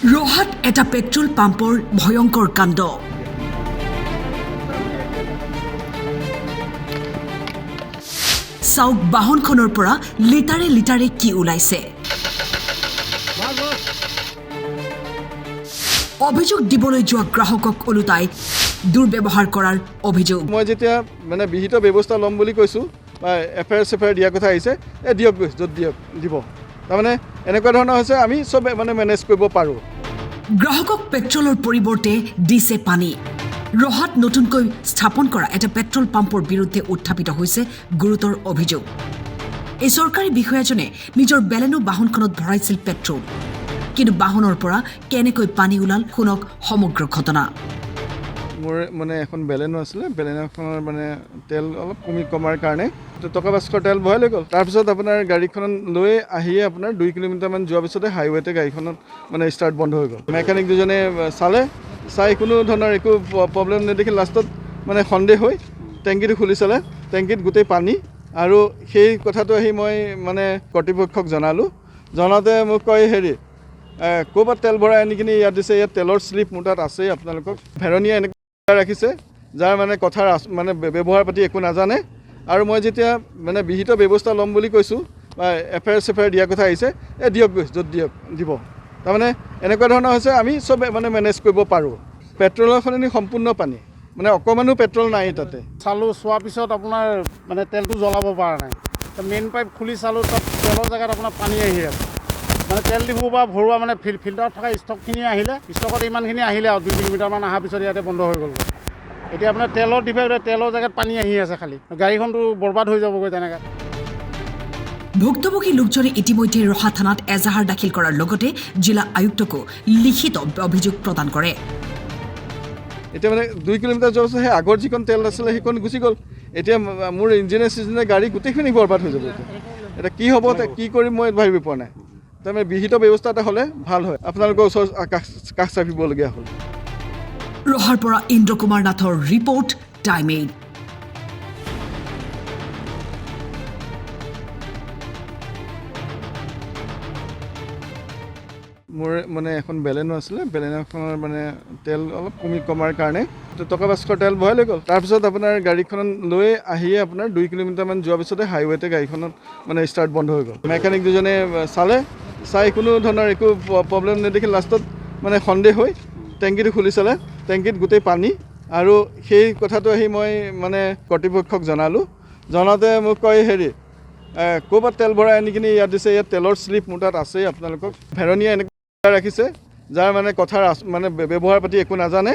ৰহাত এটা পেট্ৰল পাম্পৰ ভয়ংকৰ কাণ্ড। চাওক বাহনখনৰ পৰা লিটাৰে লিটাৰে কি ওলাইছে। অভিযোগ দিবলৈ যোৱা গ্ৰাহকক ওলোটাই দুৰ্ব্যৱহাৰ কৰাৰ অভিযোগ। মই যেতিয়া বিহিত ব্যৱস্থা ল'ম বুলি কৈছোঁ বা এফআইআৰ দিয়াৰ কথা আহিছে, দিয়ক য'ত দিয়ক দিব। তাৰমানে এনেকুৱা ধৰণৰ হৈছে, আমি চব মেনেজ কৰিব পাৰোঁ। গ্ৰাহকক পেট্ৰলৰ পৰিৱৰ্তে দিছে পানী। ৰহাত নতুনকৈ স্থাপন কৰা এটা পেট্ৰল পাম্পৰ বিৰুদ্ধে উত্থাপিত হৈছে গুৰুতৰ অভিযোগ। এই চৰকাৰী বিষয়াজনে নিজৰ বেলেনো বাহনখনত ভৰাইছিল পেট্ৰল, কিন্তু বাহনৰ পৰা কেনেকৈ পানী ওলাল শুনক সমগ্ৰ ঘটনা। মোৰ এখন বেলেনো আছিলে, বেলেনোখনৰ তেল অলপ কমাৰ কাৰণে টকা 500 তেল ভৰাই লৈ গ'ল। তাৰপিছত আপোনাৰ গাড়ীখন লৈ আহিয়ে আপোনাৰ 2 কিলোমিটাৰমান যোৱাৰ পিছতে হাইৱেতে গাড়ীখনত ষ্টাৰ্ট বন্ধ হৈ গ'ল। মেকানিক দুজনে চাই কোনো ধৰণৰ একো প্ৰব্লেম নেদেখি লাষ্টত সন্দেহ হৈ টেংকিটো খুলি চালে, টেংকিত গোটেই পানী। আৰু সেই কথাটো আহি মই কৰ্তৃপক্ষক জনাওঁতে মোক কয় ক'ৰবাত তেল ভৰাই আনি কিনি ইয়াত দিছে, ইয়াত তেলৰ শ্লিপ মোৰ তাত আছেই, আপোনালোকক ভেৰনীয়া এনেকৈ ৰাখিছে, যাৰ কথাৰ ব্যৱহাৰ পাতি একো নাজানে। আৰু মই যেতিয়া বিহিত ব্যৱস্থা ল'ম বুলি কৈছোঁ বা এফআইআৰ দিয়াৰ কথা আহিছে, দিয়ক য'ত দিয়ক দিব। তাৰমানে এনেকুৱা ধৰণৰ হৈছে, আমি চব মেনেজ কৰিব পাৰোঁ। পেট্ৰলৰ সলনি সম্পূৰ্ণ পানী, অকণমানো পেট্ৰল নাই তাতে। চোৱাৰ পিছত আপোনাৰ তেলটো জ্বলাব পৰা নাই। মেইন পাইপ খুলি চালোঁ, তাত তেলৰ জেগাত আপোনাৰ পানী আহি আছে। তেল ডিপু বা ভৰোৱা ফিল্টাৰত থকা ষ্টকখিনি আহিলে, ষ্টকত ইমানখিনি আহিলে আৰু 2 কিলোমিটাৰমান অহাৰ পিছত ইয়াতে বন্ধ হৈ গ'ল। এতিয়া আপোনাৰ তেলৰ জেগাত পানী আহি আছে, খালি গাড়ীখনটো বৰবাদ হৈ যাবগৈ তেনেকৈ। ভুক্তভোগী লোকজনে ইতিমধ্যে ৰহা থানাত এজাহাৰ দাখিল কৰাৰ লগতে জিলা আয়ুক্তকো লিখিত অভিযোগ প্ৰদান কৰে। এতিয়া 2 কিলোমিটাৰ যোৱাৰ পিছত সেই আগৰ যিখন তেল আছিলে সেইখন গুচি গ'ল। এতিয়া মোৰ ইঞ্জিনে গাড়ী গোটেইখিনি বৰবাদ হৈ যাব। এতিয়া কি হ'ব, কি কৰিম মই ভাবিব পৰা নাই। তাৰমানে বিহিত ব্যৱস্থা এটা হ'লে ভাল হয়। আপোনালোকৰ ওচৰত কাষ চাপিবলগীয়া হ'ল। ৰহাৰ পৰা ইন্দ্ৰ কুমাৰ নাথৰ ৰিপৰ্ট, টাইম 8। মোৰ এখন বেলেনো আছিলে, বেলেনোখনৰ তেল অলপ কমাৰ কাৰণে টকা 500 তেল ভৰাই লৈ গ'ল। তাৰপিছত আপোনাৰ গাড়ীখন লৈ আহিয়ে আপোনাৰ 2 কিলোমিটাৰমান যোৱাৰ পিছতে হাইৱেতে গাড়ীখনত ষ্টাৰ্ট বন্ধ হৈ গ'ল। মেকানিক দুজনে চাই কোনো ধৰণৰ একো প্ৰব্লেম নেদেখি লাষ্টত সন্দেহ হৈ টেংকিটো খুলি চালে, টেংকিত গোটেই পানী। আৰু সেই কথাটো আহি মই কৰ্তৃপক্ষক জনাওঁতে মোক কয় ক'ৰবাত তেল ভৰাই আনি কিনি ইয়াত দিছে, ইয়াত তেলৰ শ্লিপ মোৰ তাত আছেই, আপোনালোকক ভেৰনীয়া এনেকৈ ৰাখিছে, যাৰ কথাৰ ব্যৱহাৰ পাতি একো নাজানে।